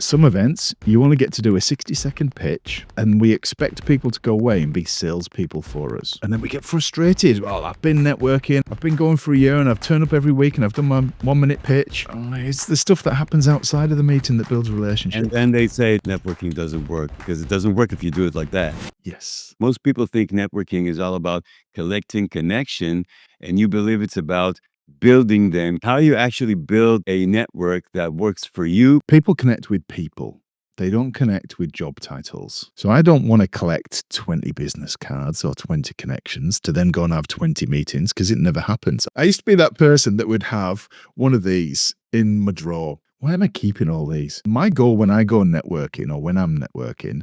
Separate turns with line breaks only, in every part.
At some events, you only get to do a 60-second pitch, and we expect people to go away and be salespeople for us. And then we get frustrated. Well, I've been networking, I've been going for a year, and I've turned up every week, and I've done my 1-minute pitch. It's the stuff that happens outside of the meeting that builds a relationship.
And then they say networking doesn't work because it doesn't work if you do it like that.
Yes.
Most people think networking is all about collecting connection, and you believe it's about building them. How you actually build a network that works for you.
People connect with people. They don't connect with job titles. So I don't want to collect 20 business cards or 20 connections to then go and have 20 meetings, because it never happens. I used to be that person that would have one of these in my drawer. Why am I keeping all these? My goal when I go networking, or when I'm networking,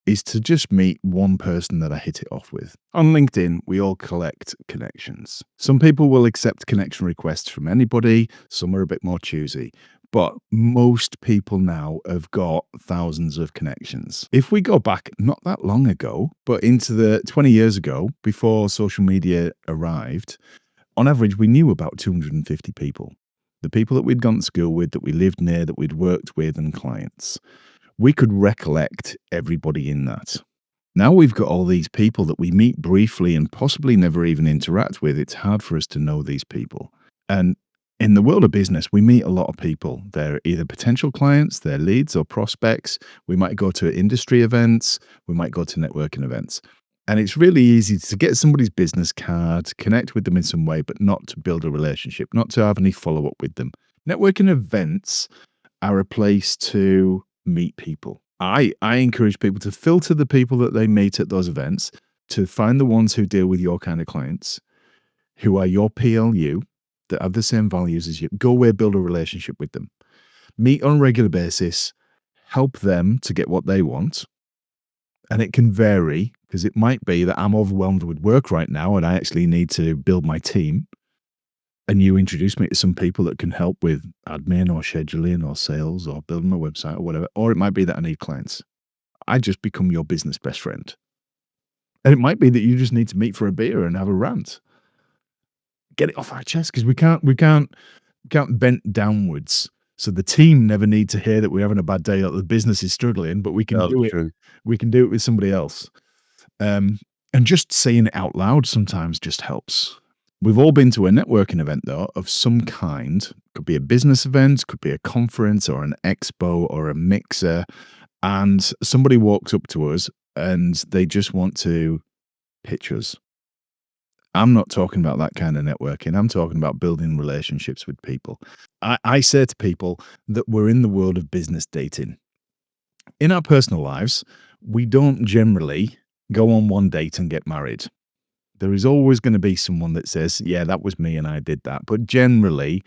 is to just meet one person that I hit it off with. On LinkedIn, we all collect connections. Some people will accept connection requests from anybody. Some are a bit more choosy. But most people now have got thousands of connections. If we go back not that long ago, but into the 20 years ago, before social media arrived, on average, we knew about 250 people. The people that we'd gone to school with, that we lived near, that we'd worked with, and clients. We could recollect everybody in that. Now we've got all these people that we meet briefly and possibly never even interact with. It's hard for us to know these people. And in the world of business, we meet a lot of people. They're either potential clients, they're leads or prospects. We might go to industry events. We might go to networking events. And it's really easy to get somebody's business card, connect with them in some way, but not to build a relationship, not to have any follow-up with them. Networking events are a place to meet people. I encourage people to filter the people that they meet at those events, to find the ones who deal with your kind of clients, who are your PLU, that have the same values as you. Go away, build a relationship with them. Meet on a regular basis, help them to get what they want. And it can vary, because it might be that I'm overwhelmed with work right now and I actually need to build my team. And you introduce me to some people that can help with admin or scheduling or sales or building a website or whatever. Or it might be that I need clients. I just become your business best friend. And it might be that you just need to meet for a beer and have a rant. Get it off our chest, because we can't bend downwards. So the team never need to hear that we're having a bad day or the business is struggling, but we can do it.
True.
We can do it with somebody else. And just saying it out loud sometimes just helps. We've all been to a networking event, though, of some kind. Could be a business event, could be a conference or an expo or a mixer. And somebody walks up to us and they just want to pitch us. I'm not talking about that kind of networking. I'm talking about building relationships with people. I say to people that we're in the world of business dating. In our personal lives, we don't generally go on one date and get married. There is always going to be someone that says, yeah, that was me and I did that. But generally,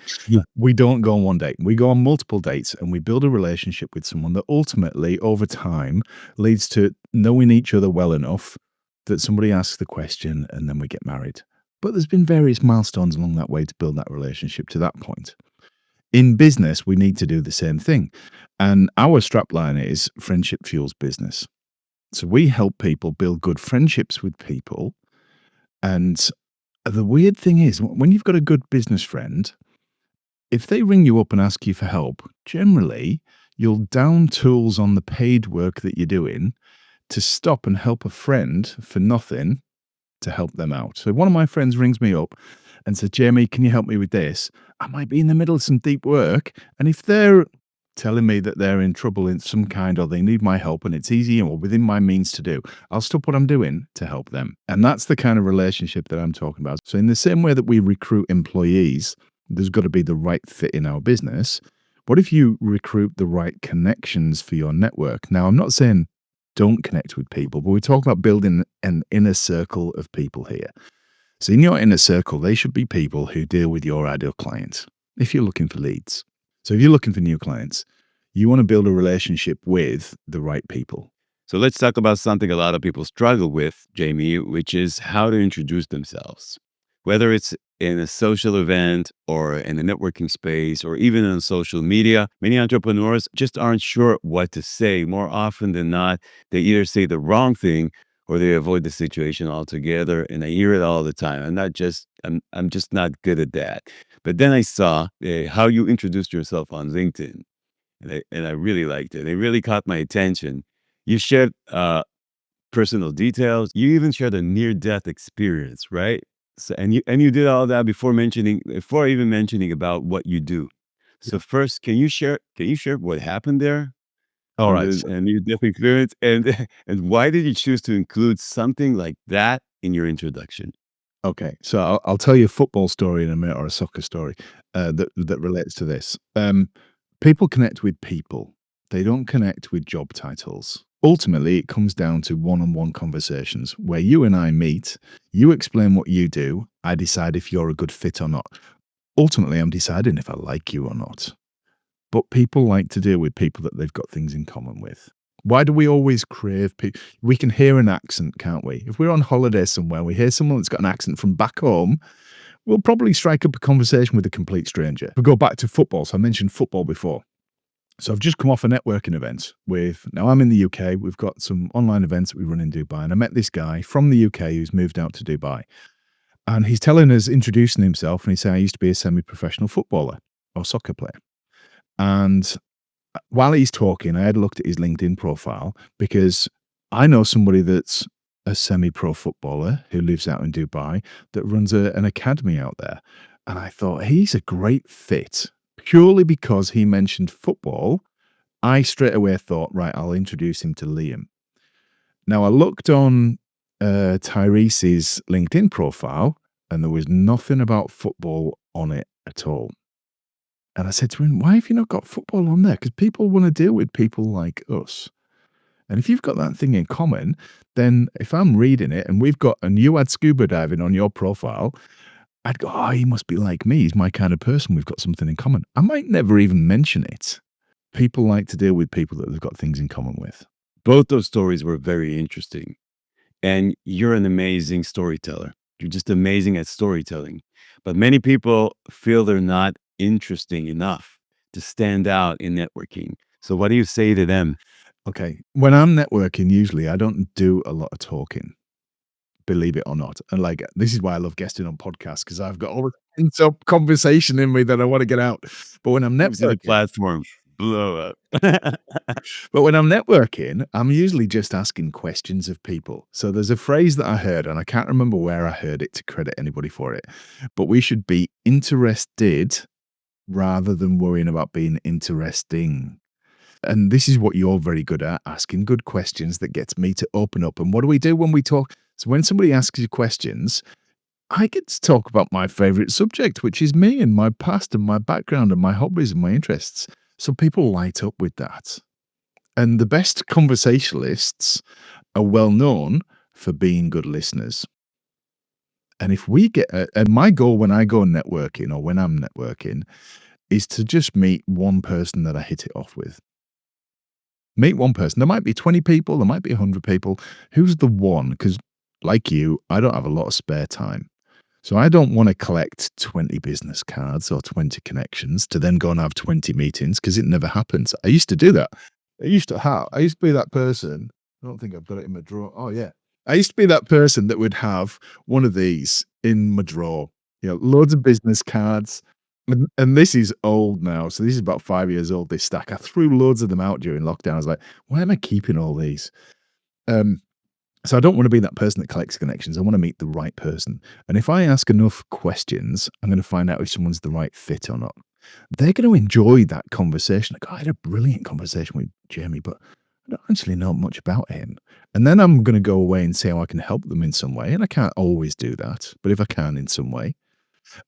we don't go on one date. We go on multiple dates and we build a relationship with someone that ultimately, over time, leads to knowing each other well enough that somebody asks the question and then we get married. But there's been various milestones along that way to build that relationship to that point. In business, we need to do the same thing. And our strapline is friendship fuels business. So we help people build good friendships with people. And the weird thing is, when you've got a good business friend, if they ring you up and ask you for help, generally, you'll down tools on the paid work that you're doing to stop and help a friend for nothing to help them out. So one of my friends rings me up and says, Jamie, can you help me with this? I might be in the middle of some deep work. And if they're telling me that they're in trouble in some kind or they need my help and it's easy or within my means to do, I'll stop what I'm doing to help them. And that's the kind of relationship that I'm talking about. So in the same way that we recruit employees, there's got to be the right fit in our business. What if you recruit the right connections for your network? Now, I'm not saying don't connect with people, but we're talking about building an inner circle of people here. So in your inner circle, they should be people who deal with your ideal clients if you're looking for leads. So if you're looking for new clients, you want to build a relationship with the right people.
So let's talk about something a lot of people struggle with, Jamie, which is how to introduce themselves. Whether it's in a social event or in a networking space or even on social media, many entrepreneurs just aren't sure what to say. More often than not, they either say the wrong thing or they avoid the situation altogether. And I hear it all the time. I'm just not good at that. But then I saw how you introduced yourself on LinkedIn. and I really liked it. It really caught my attention. You shared personal details. You even shared a near-death experience, right? So, and you did all that before even mentioning about what you do. So first, can you share what happened there
All
in
right.
the near-death experience, and and why did you choose to include something like that in your introduction?
Okay, so I'll tell you a football story in a minute or a soccer story that relates to this. People connect with people; they don't connect with job titles. Ultimately, it comes down to one-on-one conversations where you and I meet. You explain what you do. I decide if you're a good fit or not. Ultimately, I'm deciding if I like you or not. But people like to deal with people that they've got things in common with. Why do we always crave people? We can hear an accent, can't we? If we're on holiday somewhere, we hear someone that's got an accent from back home, we'll probably strike up a conversation with a complete stranger. If we go back to football, so I mentioned football before. So I've just come off a networking event now I'm in the UK. We've got some online events that we run in Dubai. And I met this guy from the UK who's moved out to Dubai. And he's telling us, introducing himself, and he's saying, I used to be a semi professional footballer or soccer player. And while he's talking, I had looked at his LinkedIn profile because I know somebody that's a semi-pro footballer who lives out in Dubai that runs an academy out there. And I thought he's a great fit purely because he mentioned football. I straight away thought, right, I'll introduce him to Liam. Now I looked on Tyrese's LinkedIn profile and there was nothing about football on it at all. And I said to him, "Why have you not got football on there? Because people wanna deal with people like us. And if you've got that thing in common, then if I'm reading it and you had scuba diving on your profile, I'd go, 'Oh, he must be like me. He's my kind of person. We've got something in common.' I might never even mention it. People like to deal with people that they've got things in common with."
Both those stories were very interesting. And you're an amazing storyteller. You're just amazing at storytelling. But many people feel they're not interesting enough to stand out in networking. So what do you say to them?
Okay. When I'm networking, usually I don't do a lot of talking, believe it or not. And like, this is why I love guesting on podcasts because I've got all this pent-up conversation in me that I wanna get out. But when I'm
You see the
networking
platform blow up.
But when I'm networking, I'm usually just asking questions of people. So there's a phrase that I heard, and I can't remember where I heard it to credit anybody for it, but we should be interested rather than worrying about being interesting. And this is what you're very good at, asking good questions that gets me to open up. And what do we do when we talk? So when somebody asks you questions, I get to talk about my favorite subject, which is me and my past and my background and my hobbies and my interests. So people light up with that. And the best conversationalists are well known for being good listeners. And if we get and my goal when I go networking or when I'm networking is to just meet one person that I hit it off with. Meet one person. There might be 20 people, there might be 100 people. Who's the one? Because like you, I don't have a lot of spare time. So I don't want to collect 20 business cards or 20 connections to then go and have 20 meetings because it never happens. I used to do that. I used to be that person. I don't think I've got it in my drawer. Oh yeah. I used to be that person that would have one of these in my drawer. Loads of business cards. And this is old now. So this is about 5 years old, this stack. I threw loads of them out during lockdown. I was like, why am I keeping all these? Um, so I don't want to be that person that collects connections. I want to meet the right person. And if I ask enough questions, I'm going to find out if someone's the right fit or not. They're going to enjoy that conversation. Like, "Oh, I had a brilliant conversation with Jamie, but I don't actually know much about him." And then I'm going to go away and see how I can help them in some way. And I can't always do that, but if I can in some way,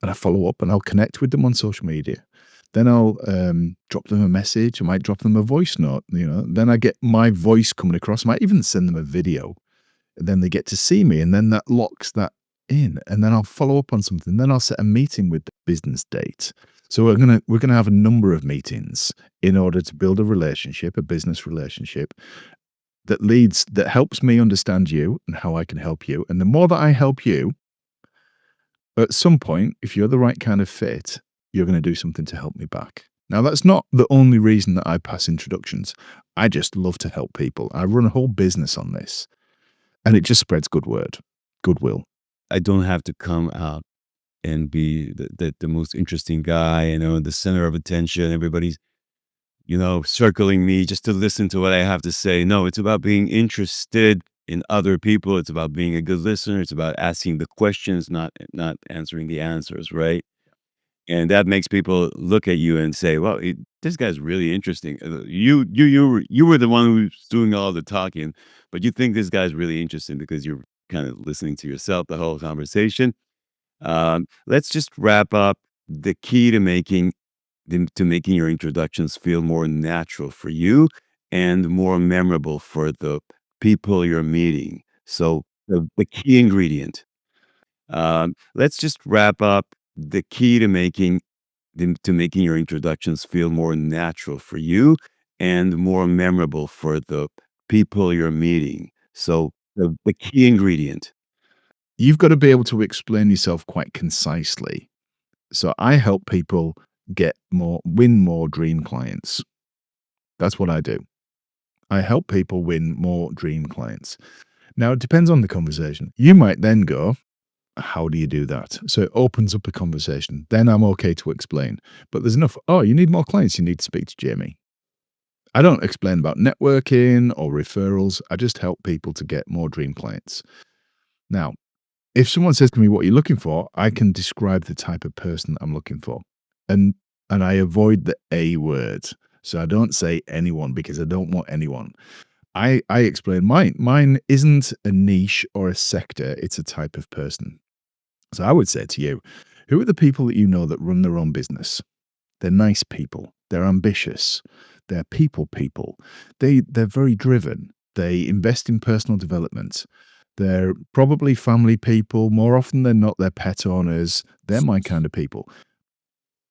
and I follow up and I'll connect with them on social media. Then I'll drop them a message. I might drop them a voice note. Then I get my voice coming across. I might even send them a video. Then they get to see me, and then that locks that in. And then I'll follow up on something. Then I'll set a meeting with the business date. So we're gonna have a number of meetings in order to build a relationship, a business relationship that helps me understand you and how I can help you. And the more that I help you, at some point, if you're the right kind of fit, you're going to do something to help me back. Now, that's not the only reason that I pass introductions. I just love to help people. I run a whole business on this, and it just spreads goodwill.
I don't have to come out and be the most interesting guy, the center of attention. Everybody's circling me just to listen to what I have to say. No, it's about being interested in other people. It's about being a good listener. It's about asking the questions, not answering the answers, right? And that makes people look at you and say, "Well, this guy's really interesting." You were the one who's doing all the talking, but you think this guy's really interesting because you're kind of listening to yourself the whole conversation. Let's just wrap up the key to making your introductions feel more natural for you and more memorable for the people you're meeting. So the key ingredient. Let's just wrap up the key to making your introductions feel more natural for you and more memorable for the people you're meeting. So the key ingredient.
You've got to be able to explain yourself quite concisely. So I help people win more dream clients. That's what I do. I help people win more dream clients. Now, it depends on the conversation. You might then go, how do you do that? So it opens up a conversation. Then I'm okay to explain. But there's enough. Oh, you need more clients. You need to speak to Jamie. I don't explain about networking or referrals. I just help people to get more dream clients. Now, if someone says to me, what are you looking for? I can describe the type of person I'm looking for. And and I avoid the A word. So I don't say anyone because I don't want anyone. I explain mine isn't a niche or a sector, it's a type of person. So I would say to you, who are the people that you know that run their own business? They're nice people. They're ambitious. They're people. They're very driven. They invest in personal development. They're probably family people. More often than not, they're pet owners. They're my kind of people.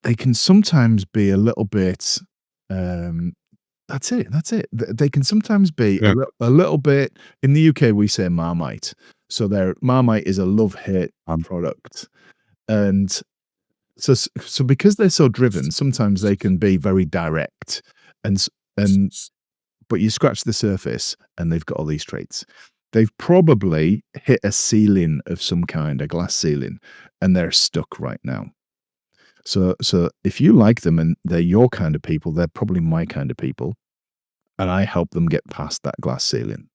They can sometimes be a little bit. Um, that's it. That's it. They can sometimes be
Yeah.
a little bit. In the UK, we say Marmite. So their Marmite is a love hate product, and so because they're so driven, sometimes they can be very direct, and s and but you scratch the surface and they've got all these traits. They've probably hit a ceiling of some kind, a glass ceiling, and they're stuck right now. So if you like them and they're your kind of people, they're probably my kind of people, and I help them get past that glass ceiling.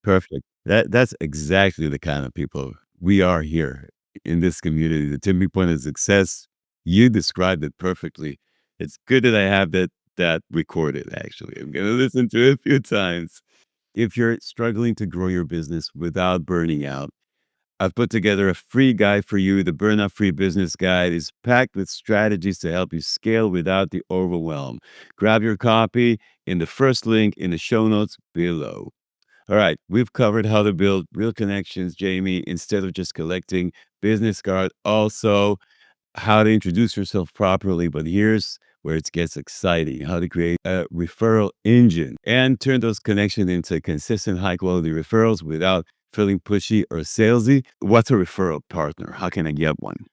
Perfect. That's exactly the kind of people we are here in this community. The tipping point of success. You described it perfectly. It's good that I have that recorded. Actually, I'm gonna listen to it a few times. If you're struggling to grow your business without burning out, I've put together a free guide for you. The Burnout Free Business Guide is packed with strategies to help you scale without the overwhelm. Grab your copy in the first link in the show notes below. All right, we've covered how to build real connections, Jamie, instead of just collecting business cards. Also, how to introduce yourself properly. But here's where it gets exciting: how to create a referral engine and turn those connections into consistent, high quality referrals without feeling pushy or salesy. What's a referral partner? How can I get one?